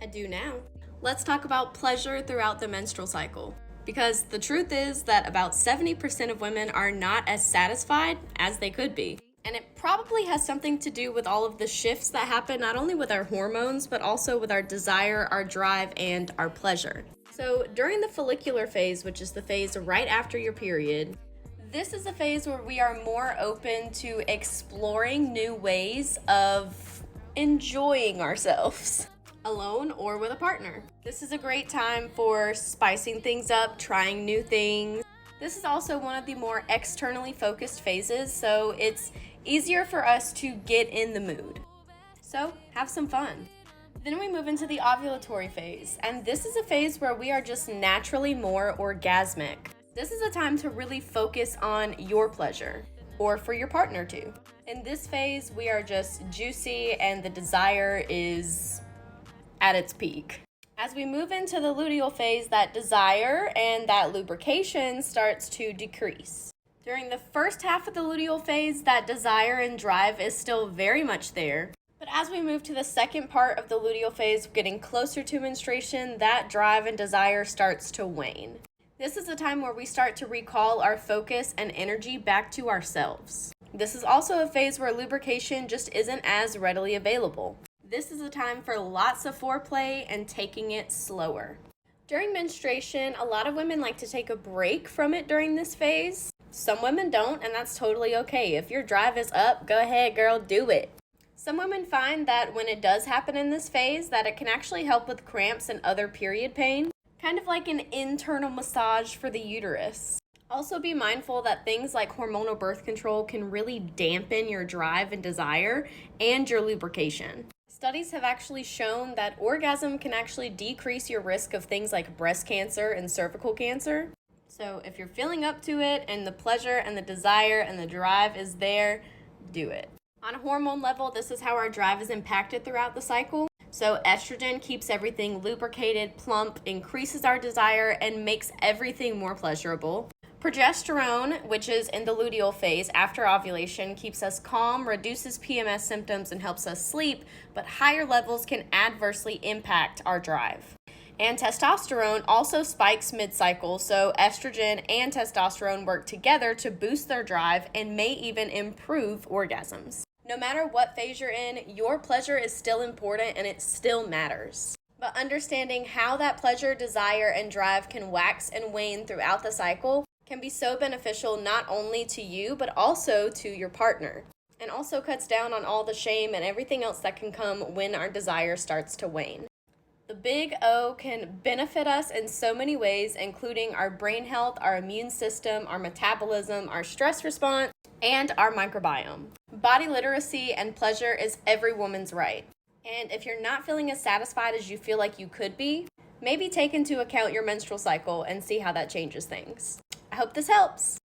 I do now. Let's talk about pleasure throughout the menstrual cycle. Because the truth is that about 70% of women are not as satisfied as they could be. And it probably has something to do with all of the shifts that happen not only with our hormones, but also with our desire, our drive, and our pleasure. So during the follicular phase, which is the phase right after your period, this is a phase where we are more open to exploring new ways of enjoying ourselves, alone or with a partner. This is a great time for spicing things up, trying new things. This is also one of the more externally focused phases, so it's easier for us to get in the mood. So have some fun. Then we move into the ovulatory phase, and this is a phase where we are just naturally more orgasmic. This is a time to really focus on your pleasure, or for your partner too. In this phase, we are just juicy and the desire is at its peak. As we move into the luteal phase, that desire and that lubrication starts to decrease. During the first half of the luteal phase, that desire and drive is still very much there. But as we move to the second part of the luteal phase, getting closer to menstruation, that drive and desire starts to wane. This is a time where we start to recall our focus and energy back to ourselves. This is also a phase where lubrication just isn't as readily available. This is a time for lots of foreplay and taking it slower. During menstruation, a lot of women like to take a break from it during this phase. Some women don't, and that's totally okay. If your drive is up, go ahead, girl, do it. Some women find that when it does happen in this phase, that it can actually help with cramps and other period pain, kind of like an internal massage for the uterus. Also be mindful that things like hormonal birth control can really dampen your drive and desire and your lubrication. Studies have actually shown that orgasm can actually decrease your risk of things like breast cancer and cervical cancer. So if you're feeling up to it and the pleasure and the desire and the drive is there, do it. On a hormone level, this is how our drive is impacted throughout the cycle. So estrogen keeps everything lubricated, plump, increases our desire, and makes everything more pleasurable. Progesterone, which is in the luteal phase after ovulation, keeps us calm, reduces PMS symptoms, and helps us sleep, but higher levels can adversely impact our drive. And testosterone also spikes mid-cycle, so estrogen and testosterone work together to boost their drive and may even improve orgasms. No matter what phase you're in, your pleasure is still important and it still matters. But understanding how that pleasure, desire, and drive can wax and wane throughout the cycle can be so beneficial not only to you, but also to your partner. And also cuts down on all the shame and everything else that can come when our desire starts to wane. The big O can benefit us in so many ways, including our brain health, our immune system, our metabolism, our stress response, and our microbiome. Body literacy and pleasure is every woman's right. And if you're not feeling as satisfied as you feel like you could be, maybe take into account your menstrual cycle and see how that changes things. I hope this helps.